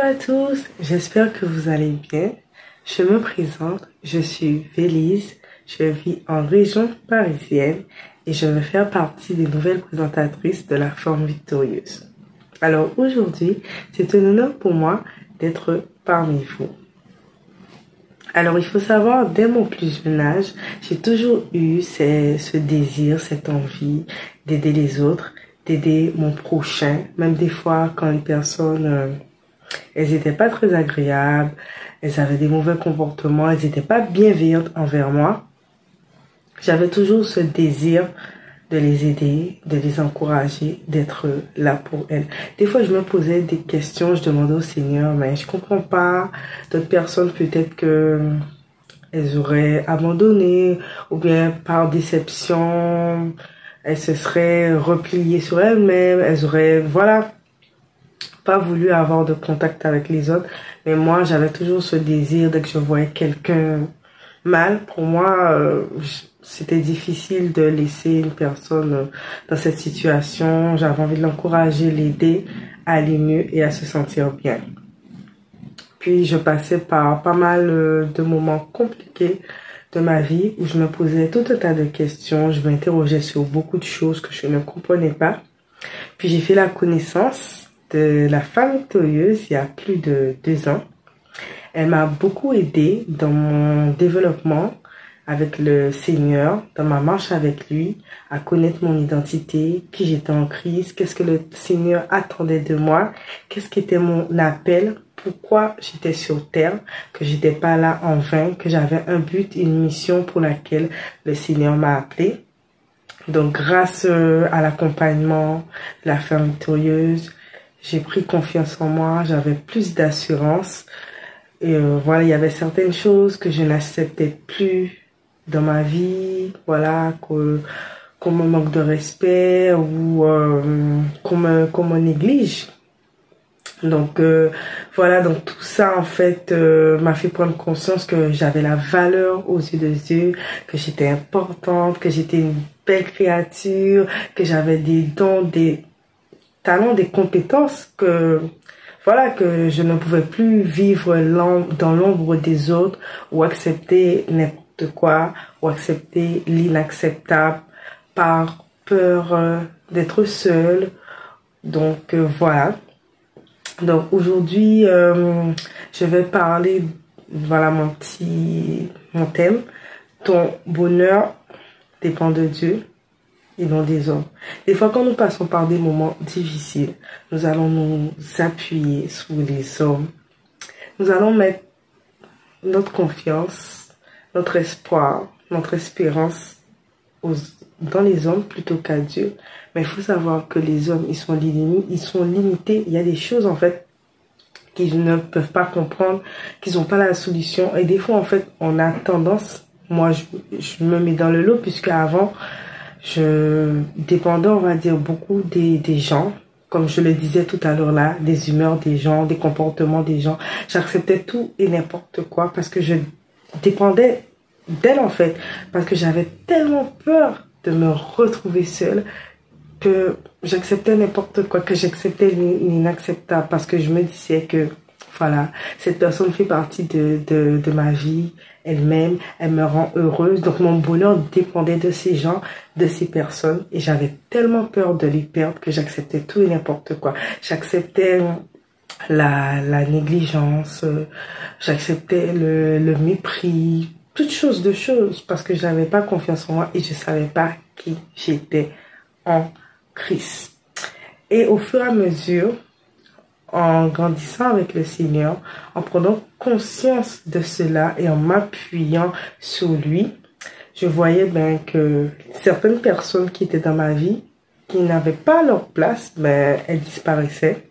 à tous, j'espère que vous allez bien. Je me présente, je suis Vélise, je vis en région parisienne et je veux faire partie des nouvelles présentatrices de la forme victorieuse. Alors aujourd'hui, c'est un honneur pour moi d'être parmi vous. Alors il faut savoir, dès mon plus jeune âge, j'ai toujours eu ce désir, cette envie d'aider les autres, d'aider mon prochain, même des fois quand une personne... elles n'étaient pas très agréables, elles avaient des mauvais comportements, elles n'étaient pas bienveillantes envers moi. J'avais toujours ce désir de les aider, de les encourager, d'être là pour elles. Des fois, je me posais des questions, je demandais au Seigneur, mais je comprends pas. D'autres personnes, peut-être que elles auraient abandonné, ou bien par déception, elles se seraient repliées sur elles-mêmes, elles auraient, voilà, pas voulu avoir de contact avec les autres. Mais moi, j'avais toujours ce désir dès que je voyais quelqu'un mal. Pour moi, c'était difficile de laisser une personne dans cette situation. J'avais envie de l'encourager, l'aider à aller mieux et à se sentir bien. Puis, je passais par pas mal de moments compliqués de ma vie où je me posais tout un tas de questions. Je m'interrogeais sur beaucoup de choses que je ne comprenais pas. Puis, j'ai fait la connaissance de la femme victorieuse il y a plus de 2 ans. Elle m'a beaucoup aidé dans mon développement avec le Seigneur, dans ma marche avec lui, à connaître mon identité, qui j'étais en crise, qu'est-ce que le Seigneur attendait de moi, qu'est-ce qui était mon appel, pourquoi j'étais sur terre, que j'étais pas là en vain, que j'avais un but, une mission pour laquelle le Seigneur m'a appelé. Donc grâce à l'accompagnement de la femme victorieuse, j'ai pris confiance en moi, j'avais plus d'assurance. Et voilà, il y avait certaines choses que je n'acceptais plus dans ma vie, voilà, qu'on me manque de respect ou qu'on me néglige. Donc voilà, donc tout ça en fait m'a fait prendre conscience que j'avais la valeur aux yeux de Dieu, que j'étais importante, que j'étais une belle créature, que j'avais des dons, des talents, des compétences que voilà, que je ne pouvais plus vivre dans l'ombre des autres ou accepter n'importe quoi ou accepter l'inacceptable par peur d'être seule. Donc voilà. Donc aujourd'hui, je vais parler, voilà mon thème. Ton bonheur dépend de Dieu et non des hommes. Des fois, quand nous passons par des moments difficiles, nous allons nous appuyer sur les hommes. Nous allons mettre notre confiance, notre espoir, notre espérance dans les hommes plutôt qu'à Dieu. Mais il faut savoir que les hommes, ils sont limités. Il y a des choses, en fait, qu'ils ne peuvent pas comprendre, qu'ils n'ont pas la solution. Et des fois, en fait, on a tendance, moi, je me mets dans le lot, puisque avant, je dépendais, on va dire, beaucoup des gens, comme je le disais tout à l'heure là, des humeurs des gens, des comportements des gens. J'acceptais tout et n'importe quoi parce que je dépendais d'elle en fait, parce que j'avais tellement peur de me retrouver seule que j'acceptais n'importe quoi, que j'acceptais l'inacceptable parce que je me disais que voilà, cette personne fait partie de ma vie, elle-même, elle me rend heureuse. Donc mon bonheur dépendait de ces gens, de ces personnes. Et j'avais tellement peur de les perdre que j'acceptais tout et n'importe quoi. J'acceptais la négligence, j'acceptais le mépris, toutes choses de choses parce que j'avais pas confiance en moi et je savais pas qui j'étais en Christ. Et au fur et à mesure, en grandissant avec le Seigneur, en prenant conscience de cela et en m'appuyant sur lui, je voyais bien que certaines personnes qui étaient dans ma vie, qui n'avaient pas leur place, ben, elles disparaissaient.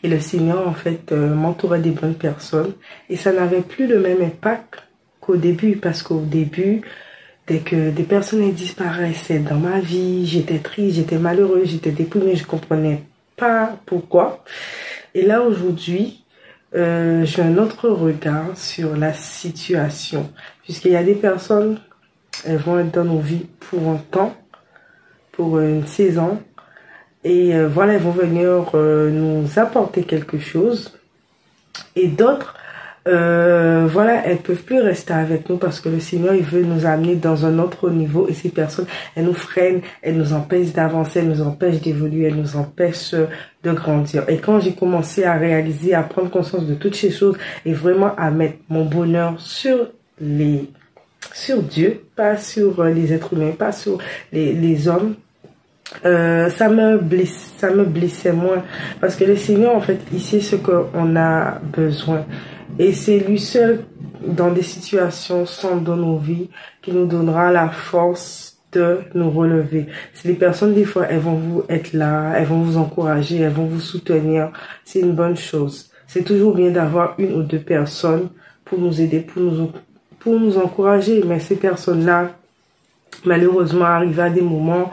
Et le Seigneur, en fait, m'entourait des bonnes personnes. Et ça n'avait plus le même impact qu'au début, parce qu'au début, dès que des personnes disparaissaient dans ma vie, j'étais triste, j'étais malheureuse, j'étais déprimée, je comprenais pas pourquoi. Et là aujourd'hui, j'ai un autre regard sur la situation, puisqu'il y a des personnes, elles vont être dans nos vies pour un temps, pour une saison, et voilà, elles vont venir nous apporter quelque chose, Et d'autres, voilà, elles peuvent plus rester avec nous parce que le Seigneur, il veut nous amener dans un autre niveau. Et ces personnes, elles nous freinent, elles nous empêchent d'avancer, elles nous empêchent d'évoluer, elles nous empêchent de grandir. Et quand j'ai commencé à réaliser, à prendre conscience de toutes ces choses et vraiment à mettre mon bonheur sur Dieu, pas sur les êtres humains, pas sur les hommes, ça me blessait moins parce que le Seigneur, en fait, il sait ce qu'on a besoin. Et c'est lui seul, dans des situations sombres dans nos vies, qui nous donnera la force de nous relever. Si les personnes, des fois, elles vont vous être là, elles vont vous encourager, elles vont vous soutenir, c'est une bonne chose. C'est toujours bien d'avoir une ou deux personnes pour nous aider, pour nous encourager. Mais ces personnes-là, malheureusement, arrivent à des moments,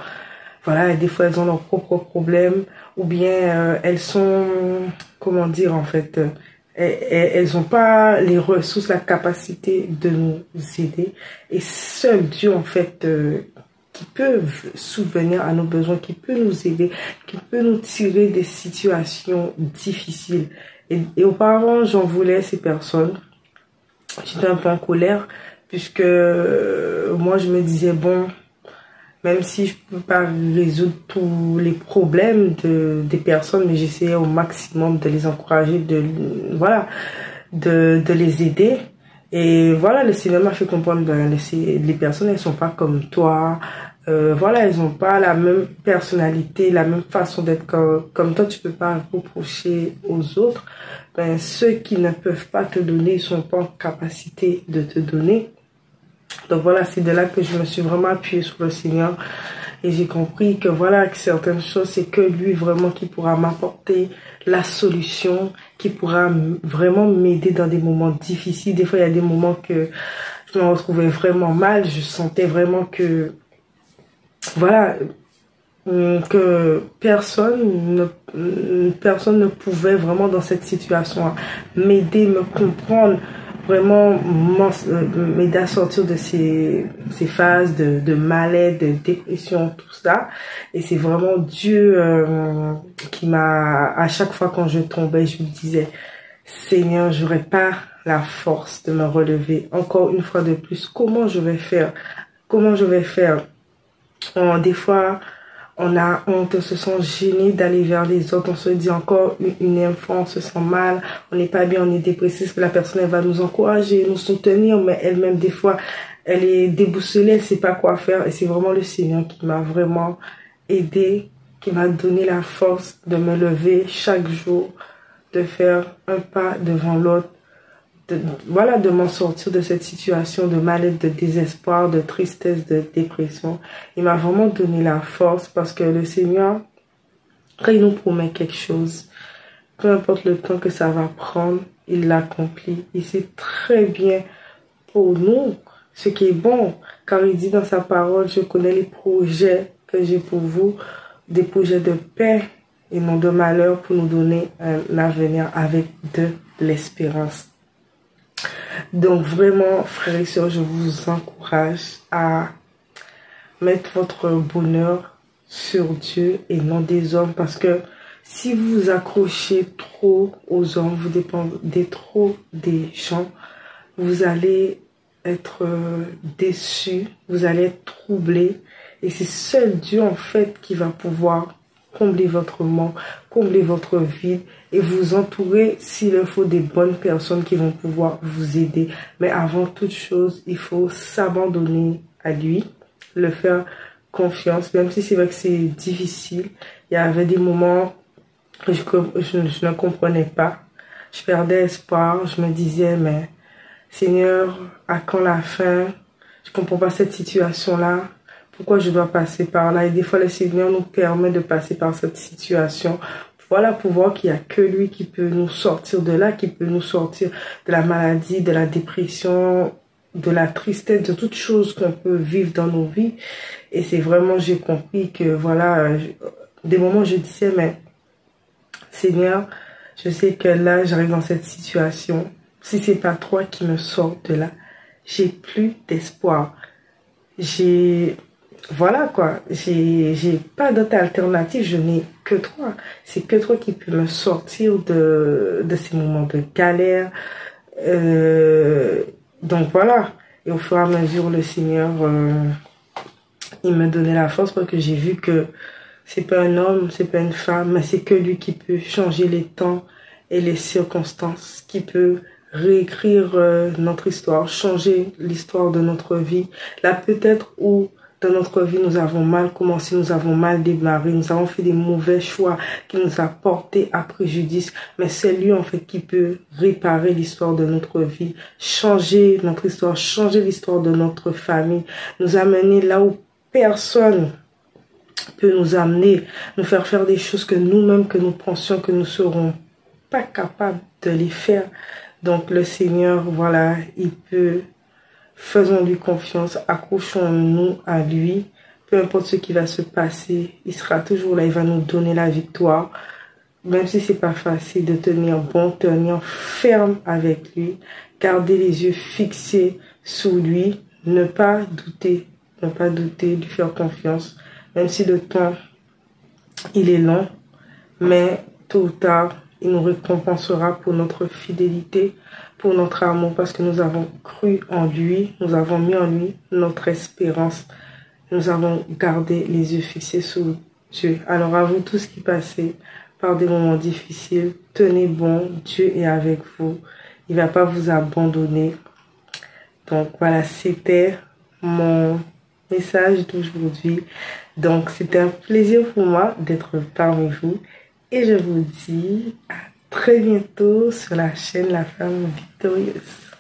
voilà, des fois, elles ont leurs propres problèmes, ou bien elles sont, comment dire, en fait, elles n'ont pas les ressources, la capacité de nous aider. Et seul Dieu, en fait, qui peut subvenir à nos besoins, qui peut nous aider, qui peut nous tirer des situations difficiles. Et auparavant, j'en voulais ces personnes. J'étais un peu en colère, puisque moi, je me disais, bon, même si je peux pas résoudre tous les problèmes des personnes, mais j'essayais au maximum de les encourager, voilà, de les aider. Et voilà, le Seigneur m'a fait comprendre, les personnes, elles sont pas comme toi. Voilà, elles ont pas la même personnalité, la même façon d'être comme toi. Tu peux pas reprocher aux autres. Ben, ceux qui ne peuvent pas te donner, ils sont pas en capacité de te donner. Donc voilà, c'est de là que je me suis vraiment appuyée sur le Seigneur. Et j'ai compris que voilà, que certaines choses, c'est que lui vraiment qui pourra m'apporter la solution, qui pourra vraiment m'aider dans des moments difficiles. Des fois, il y a des moments que je me retrouvais vraiment mal. Je sentais vraiment que, voilà, que personne ne pouvait vraiment dans cette situation m'aider, me comprendre, vraiment m'aider à sortir de ces phases de malaise, de dépression, tout ça. Et c'est vraiment Dieu qui m'a, à chaque fois quand je tombais, je me disais, Seigneur, j'aurais pas la force de me relever. Encore une fois de plus, comment je vais faire? Comment je vais faire? Des fois, on a honte, on se sent gêné d'aller vers les autres. On se dit encore une fois, on se sent mal, on n'est pas bien, on est dépressif. La personne, elle va nous encourager, nous soutenir, mais elle-même, des fois, elle est déboussolée, elle ne sait pas quoi faire. Et c'est vraiment le Seigneur qui m'a vraiment aidé, qui m'a donné la force de me lever chaque jour, de faire un pas devant l'autre. Voilà, de m'en sortir de cette situation de mal-être, de désespoir, de tristesse, de dépression. Il m'a vraiment donné la force parce que le Seigneur, quand il nous promet quelque chose, peu importe le temps que ça va prendre, il l'accomplit. Il sait très bien pour nous ce qui est bon. Car il dit dans sa parole, je connais les projets que j'ai pour vous, des projets de paix et non de malheur, pour nous donner un avenir avec de l'espérance. Donc vraiment, frères et sœurs, je vous encourage à mettre votre bonheur sur Dieu et non des hommes. Parce que si vous vous accrochez trop aux hommes, vous dépendez trop des gens, vous allez être déçus, vous allez être troublés. Et c'est seul Dieu en fait qui va pouvoir combler votre manque, combler votre vide et vous entourer, s'il le faut, des bonnes personnes qui vont pouvoir vous aider. Mais avant toute chose, il faut s'abandonner à lui, le faire confiance, même si c'est vrai que c'est difficile. Il y avait des moments où je ne comprenais pas. Je perdais espoir, je me disais, mais Seigneur, à quand la fin? Je comprends pas cette situation-là. Pourquoi je dois passer par là? Et des fois, le Seigneur nous permet de passer par cette situation. Voilà, pour voir qu'il n'y a que lui qui peut nous sortir de là, qui peut nous sortir de la maladie, de la dépression, de la tristesse, de toutes choses qu'on peut vivre dans nos vies. Et c'est vraiment, j'ai compris que voilà, des moments je disais, mais Seigneur, je sais que là, j'arrive dans cette situation. Si c'est pas toi qui me sors de là, j'ai plus d'espoir. voilà quoi, j'ai pas d'autre alternative, je n'ai que toi. C'est que toi qui peux me sortir de ces moments de galère. Euh, donc voilà. Et au fur et à mesure, le Seigneur, il me donnait la force parce que j'ai vu que c'est pas un homme, c'est pas une femme, mais c'est que lui qui peut changer les temps et les circonstances, qui peut réécrire notre histoire, changer l'histoire de notre vie. Là, peut-être où dans notre vie, nous avons mal commencé, nous avons mal démarré, nous avons fait des mauvais choix qui nous a portés à préjudice, mais c'est lui en fait qui peut réparer l'histoire de notre vie, changer notre histoire, changer l'histoire de notre famille, nous amener là où personne peut nous amener, nous faire des choses que nous-mêmes, que nous pensions que nous ne serons pas capables de les faire. Donc le Seigneur, voilà, il peut, faisons-lui confiance, accrochons-nous à lui. Peu importe ce qui va se passer, il sera toujours là, il va nous donner la victoire. Même si c'est pas facile de tenir bon, tenir ferme avec lui, garder les yeux fixés sur lui, ne pas douter, lui faire confiance. Même si le temps, il est long, mais tôt ou tard, il nous récompensera pour notre fidélité, pour notre amour, parce que nous avons cru en lui, nous avons mis en lui notre espérance. Nous avons gardé les yeux fixés sur Dieu. Alors à vous tous qui passez par des moments difficiles, tenez bon, Dieu est avec vous. Il ne va pas vous abandonner. Donc voilà, c'était mon message d'aujourd'hui. Donc c'était un plaisir pour moi d'être parmi vous. Et je vous dis à très bientôt sur la chaîne La Femme Victorieuse.